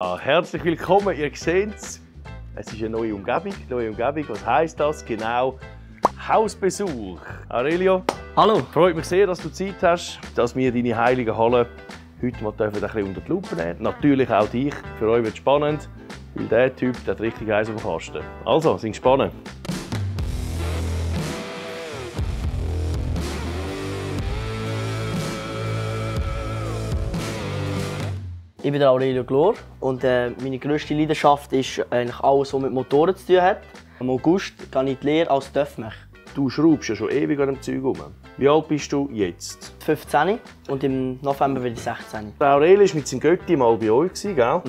Herzlich willkommen, ihr seht es. Es ist eine neue Umgebung. Was heisst das? Genau, Hausbesuch. Aurelio, hallo. Freut mich sehr, dass du Zeit hast, dass wir deine heilige Halle heute mal ein bisschen unter die Lupe nehmen. Natürlich auch dich. Für euch wird es spannend, weil der Typ der hat richtig Eis auf dem Kasten. Also, sind gespannt. Ich bin Aurelio Glor und meine grösste Leidenschaft ist eigentlich alles, was mit Motoren zu tun hat. Im August gehe ich in die Lehre als TÜV-Mech. Du schraubst ja schon ewig an dem Zeug rum. Wie alt bist du jetzt? 15 und im November werde ich 16. Der Aurelio war mit seinem Götti mal bei euch, gell?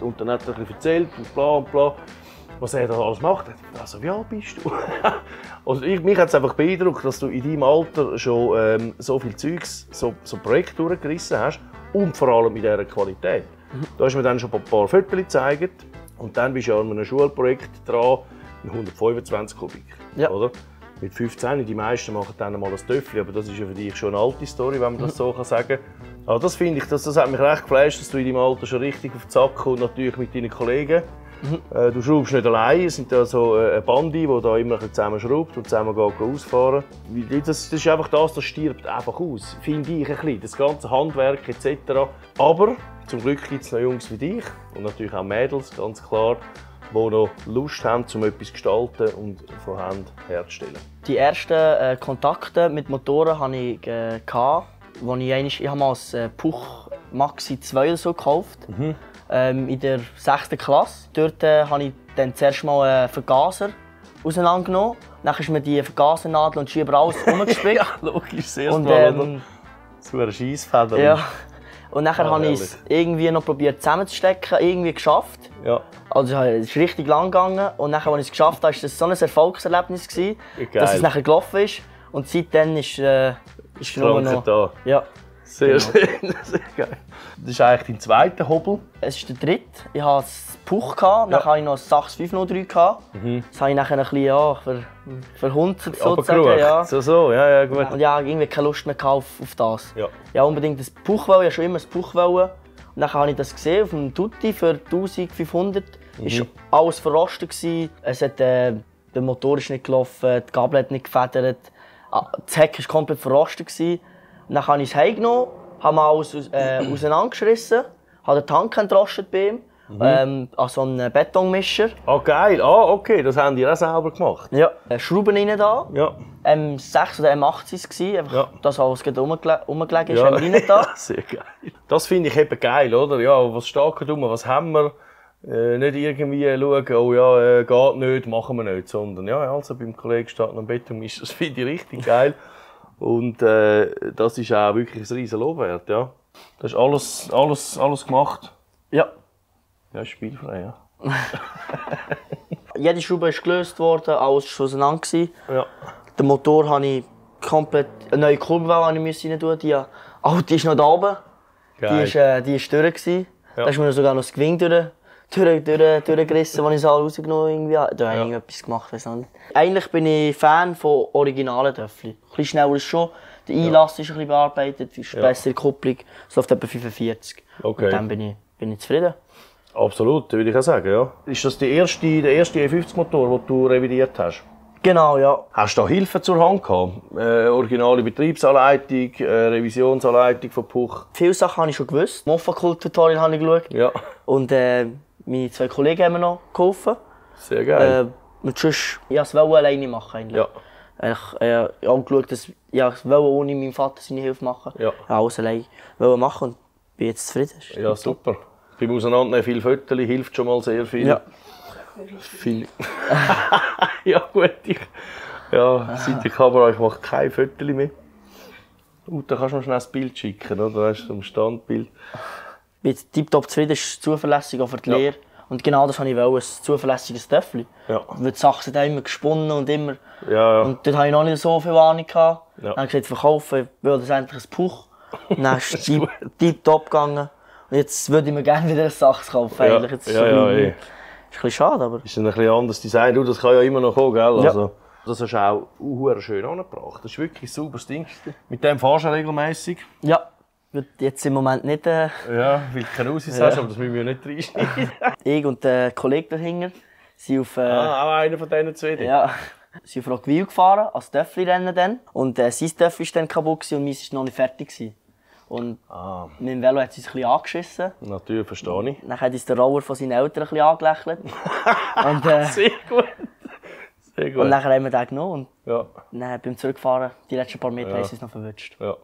Und dann hat er ein bisschen erzählt und bla, was er da alles macht. Also, wie alt bist du? Also mich hat es einfach beeindruckt, dass du in deinem Alter schon so viel Zeugs, so Projekte durchgerissen hast. Und vor allem mit dieser Qualität. Da hast du mir dann schon ein paar Fotos gezeigt. Und dann bist du ja an einem Schulprojekt dran, in 125 Kubik. Ja. Oder? Mit 15, die meisten machen dann mal ein Töffel, aber das ist ja für dich schon eine alte Story, wenn man das so sagen kann. Aber das finde ich, das hat mich recht geflasht, dass du in deinem Alter schon richtig auf den Sack kommst, natürlich mit deinen Kollegen. Du schraubst nicht allein, es sind ja so eine Bande, die da immer zusammen schraubt und zusammen ausfahren. Das ist einfach das stirbt einfach aus, finde ich ein bisschen, das ganze Handwerk etc. Aber zum Glück gibt es noch Jungs wie dich und natürlich auch Mädels, ganz klar, die noch Lust haben, um etwas zu gestalten und von Hand herzustellen. Die ersten Kontakte mit Motoren hatte ich, als ich mal ein Puch Maxi 2 oder so gekauft. In der 6. Klasse. Dort habe ich dann zuerst mal einen Vergaser auseinandergenommen. Dann ist mir die Vergasernadel und Schieber alles umgespickt. Ja, logisch, sehr und, mal, oder? So eine Scheissfeder. Ja. Und dann habe ich es irgendwie noch probiert zusammenzustecken, irgendwie geschafft. Ja. Also es ist richtig lang gegangen. Und dann, als ich es geschafft habe, war das so ein Erfolgserlebnis, dass es nachher gelaufen ist. Und seitdem ist nur noch... da. Ja. Sehr schön, sehr geil. Das ist eigentlich dein zweiter Hobel? Es ist der dritte. Ich hatte ein Puch, dann hatte ich noch ein Sachs 503. Das habe ich nachher ein bisschen verhunzt, sozusagen. Ja. Ja, gut. Und ja, irgendwie keine Lust mehr auf das. Ja. Ja, unbedingt das Puch wollen, ich habe schon immer ein Puch wollen. Und dann habe ich das gesehen auf dem Tutti für 1500. Es war alles verrostet. Der Motor ist nicht gelaufen, die Gabel hat nicht gefedert. Das Heck war komplett verrostet. Und dann habe ich es heimgenommen, habe mal alles auseinandergerissen, habe den Tank entrostet bei ihm, an so einen Betonmischer. Ah, geil. Ah, okay, das haben die auch selber gemacht. Ja. Schrauben rein da. Ja. M6 oder M8 war es, einfach, Ja. dass alles rumgelegen ist, haben wir rein da. Sehr geil. Das finde ich eben geil, oder? Ja, was steht da rum, was haben wir? Nicht irgendwie schauen, oh ja, geht nicht, machen wir nicht, sondern ja, also beim Kollegen steht noch ein Betonmischer, das finde ich richtig geil. Und das ist auch wirklich ein riesen Lob wert, ja. Das ist alles gemacht. Ja. Ja, spielfrei, ja. Jede Schraube ist gelöst worden, alles war auseinander. Ja. Den Motor habe ich komplett eine neue Kurbel rein tun. Die alte ist noch da oben. Geil. Die ist durch. Ja. Da ist mir sogar noch das Gewinn durchgerissen, als ich es rausgenommen habe. Da habe ich etwas gemacht, weiss nicht. Eigentlich bin ich Fan von originalen Töffli. Ein bisschen schneller ist schon. Der Einlass ist ein bisschen bearbeitet, ist bessere Kupplung. Es läuft etwa 45. Okay. Und dann bin ich zufrieden. Absolut, würde ich auch sagen, ja. Ist das der erste E50-Motor, den du revidiert hast? Genau, ja. Hast du da Hilfe zur Hand gehabt? Originale Betriebsanleitung, Revisionsanleitung von Puch? Viele Sachen habe ich schon gewusst. Mofakult-Tutorial habe ich geschaut. Ja. Und meine 2 Kollegen haben mir noch geholfen. Sehr geil. Und sonst, ich wollte es alleine machen. Eigentlich. Ja. Ich habe auch geschaut, dass ich ohne meinen Vater seine Hilfe machen. Ja. Ich wollte alles alleine machen und bin jetzt zufrieden. Ja, super. Beim Auseinandernehmen viel Fotos hilft schon mal sehr viel. Ja. Viel. Ja gut, seit der Kamera, ich mache keine Fotos mehr. Da kannst du noch schnell das Bild schicken, oder? Da hast du ein Standbild. Ich bin tiptop zufrieden, es ist zuverlässig auch für die Lehre. Und genau das wollte ich, ein zuverlässiges Töffli. Ja. Weil die Sachen sind immer gesponnen und immer. Ja. Und dort hatte ich noch nicht so viel Ahnung. Ja. Dann habe ich gesagt, verkaufen, ich will das endlich ein Puch. Und dann ist es tiptop gegangen. Und jetzt würde ich mir gerne wieder eine Sache kaufen. Ja. Jetzt Ist ein bisschen schade, aber... Ist ein bisschen anderes Design. Du, das kann ja immer noch kommen, gell? Ja. Also, das hast du auch schön angebracht. Das ist wirklich ein sauberes Ding. Mit dem fahrst du regelmäßig. Ja. Gut, jetzt im Moment nicht. Ja, weil du keine Aussicht hast, aber das müssen wir ja nicht reinschneiden. Ich und der Kollege dahinter sind auf... auch einer von diesen zwei? Ja, sind auf Roggwil gefahren, als Töffli-Rennen dann. Und sein Töffli war dann kaputt und meins war noch nicht fertig. Und mit dem Velo hat sie sich ein bisschen angeschissen. Natürlich, verstehe ich. Dann hat uns der Roller von seinen Eltern ein bisschen angelächelt. Und, Sehr gut. Sehr gut. Und dann haben wir den genommen. Und Ja. dann beim Zurückfahren, die letzten paar Meter, haben sie uns noch verwünscht. Ja.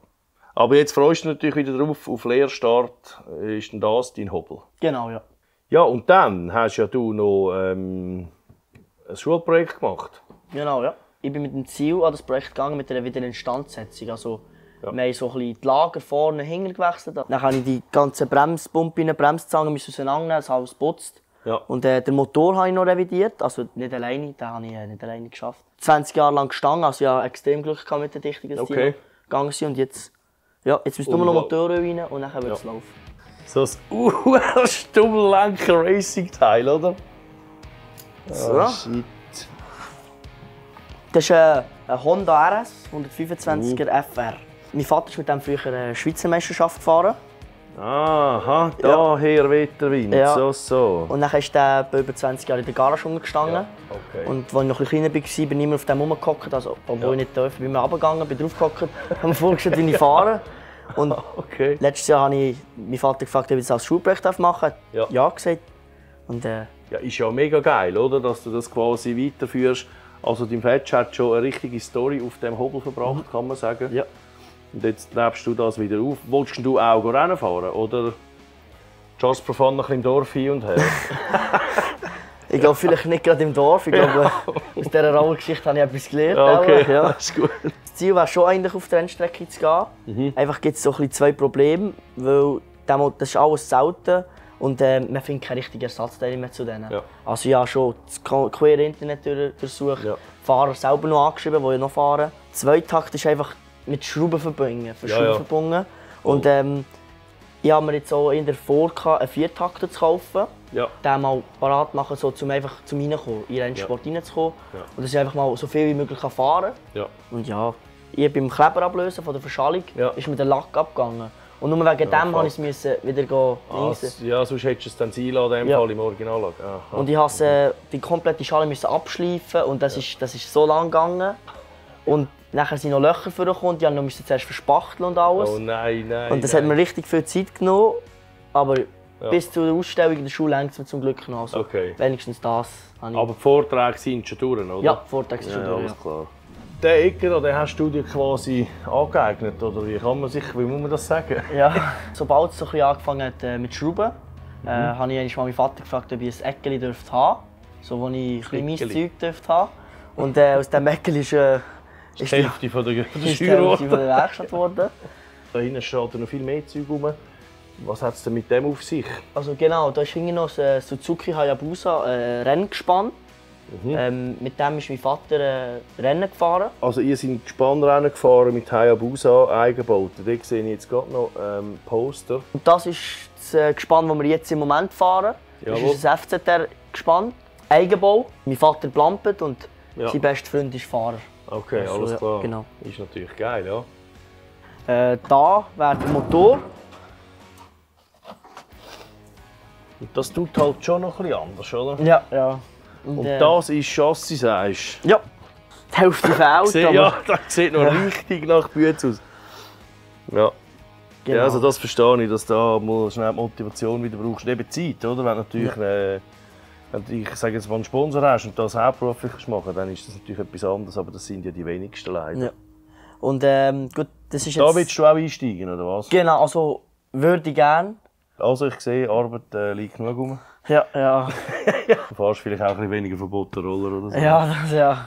Aber jetzt freust du dich natürlich wieder drauf, auf Leerstart ist denn das dein Hobel. Genau, ja. Ja, und dann hast ja du noch ein Schulprojekt gemacht. Genau, ja. Ich bin mit dem Ziel an das Projekt gegangen mit einer Wiederinstandsetzung. Also, wir haben so ein bisschen die Lager vorne hinten gewechselt. Dann habe ich die ganzen Bremspumpen, Bremszangen auseinandernehmen, das alles geputzt. Ja. Und den Motor habe ich noch revidiert, also nicht alleine, den habe ich nicht alleine geschafft. 20 Jahre lang gestanden, also ja, extrem Glück gehabt mit der Dichtung, dass die noch gegangen sind. Und jetzt müssen nur noch Motoren rein und dann wird es laufen. So ein Stummlenker Racing Teil, oder? So. Shit. Das ist ein Honda RS 125er FR. Mein Vater ist mit dem früher eine Schweizer Meisterschaft gefahren. Aha, daher weht der Wind. Ja. So. Und dann ist der über 20 Jahre in der Garage gestanden. Ja, okay. Und als ich noch ein bisschen kleiner war, bin ich immer auf dem rumgehockt. Also, obwohl ich nicht durfte, bin ich runtergegangen, bin draufgehockt, habe mir vorgestellt, wie ich fahre. Und Okay. letztes Jahr habe ich meinen Vater gefragt, ob ich das als Schulprojekt machen darf. Ja gesagt. Und, Ja, ist ja mega geil, oder? Dass du das quasi weiterführst. Also dein Vater hat schon eine richtige Story auf dem Hobel verbracht, kann man sagen. Ja. Und jetzt lebst du das wieder auf. Wolltest du auch Rennen fahren? Oder just for fun noch im Dorf hin und her? Ich glaube, vielleicht nicht gerade im Dorf. Ich glaube, aus dieser Rauergeschichte habe ich etwas gelernt. Ja, okay, ja. das ist gut. Das Ziel wäre schon eigentlich auf die Rennstrecke zu gehen. Einfach gibt es so ein bisschen zwei Probleme, weil das ist alles selten und man findet keine richtigen Ersatzteile mehr zu denen. Ja. Also ich habe schon das queere Internet durchsucht, Fahrer selber noch angeschrieben, die noch fahren. Zweitakt ist einfach mit Schrauben verbunden. Und ich habe mir jetzt auch in der vor, einen Viertakter zu kaufen. Ja. Den mal parat machen, so, um einfach zum Reinkommen, in den Rennsport reinzukommen. Ja. Und dass ich einfach mal so viel wie möglich fahren kann. Ja. Und ja, ich beim Kleber ablösen von der Verschallung ist mir der Lack abgegangen. Und nur wegen dem musste ich es wieder rinsen. Ja, sonst hättest du es dann sein lassen, in dem Fall im Originallack. Und ich musste die komplette Schale abschleifen und das ist so lang gegangen. Und nachher sind noch Löcher vorgekommen, die musste ich zuerst verspachteln und alles. Oh nein. Und das hat mir richtig viel Zeit genommen. Aber bis zur Ausstellung in der Schule hängt es mir zum Glück noch. Also wenigstens das habe ich. Aber die Vorträge sind schon durch, oder? Ja, die Vorträge sind schon durch. Alles klar. Den Ecker, den hast du dir quasi angeeignet, oder wie muss man das sagen? Ja, sobald es so ein bisschen angefangen hat mit Schrauben, habe ich mal meinen Vater gefragt, ob ich ein Eckeli haben dürfte, so wo ich ein bisschen mein Zeug dürfte haben. Und aus diesem Eckeli ist die Hälfte von der Werkstatt geworden. Da hinten steht noch viel mehr Zeug rum. Was hat es denn mit dem auf sich? Also genau, da ist hinten noch ein Suzuki Hayabusa Renngespann. Mit dem ist mein Vater Rennen gefahren. Also ihr seid Gespannrennen gefahren mit Hayabusa Eigenbauten. Da sehe ich jetzt gerade noch Poster. Und das ist das Gespann, das wir jetzt im Moment fahren. Das ist ein FZR-Gespann, Eigenbau. Mein Vater plampert und sein bester Freund ist Fahrer. Okay, also, alles klar. Genau. Ist natürlich geil, ja. Da wäre der Motor. Und das tut halt schon noch ein bisschen anders, oder? Ja. Und das ist Chassis, sagst du? Ja. Die Hälfte fehlt. Ja, das sieht noch richtig nach Bütz aus. Ja. Genau. Ja, also das verstehe ich, dass du da mal schnell die Motivation wieder brauchst. Eben Zeit, oder? Wenn natürlich, wenn du, ich sage jetzt mal einen Sponsor hast und das hauptberuflich machen, dann ist das natürlich etwas anderes, aber das sind ja die wenigsten leider. Ja. Und gut, das ist da jetzt... willst du auch einsteigen, oder was? Genau, also würde ich gerne. Also ich sehe, Arbeit liegt genug rum. Ja. Du fährst vielleicht auch ein bisschen weniger verboten Roller oder so. Ja.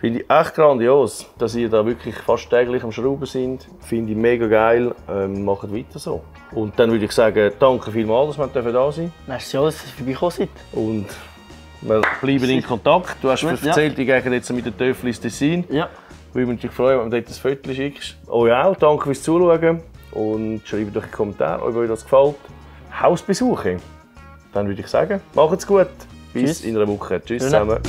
Finde ich echt grandios, dass ihr da wirklich fast täglich am Schrauben sind. Finde ich mega geil. Macht weiter so. Und dann würde ich sagen, danke vielmals, dass wir da sein. Merci, dass ihr vorbeigekommen seid. Und wir bleiben in Kontakt. Du hast erzählt, die gehen jetzt mit den Töffel ins Tessin. Ja. Ich würde mich freuen, wenn du dort ein Foto schickst. Euch auch, danke fürs Zuschauen. Und schreibt euch in die Kommentare, ob euch das gefällt. Hausbesuche. Dann würde ich sagen, macht's gut. Bis in einer Woche. Tschüss zusammen.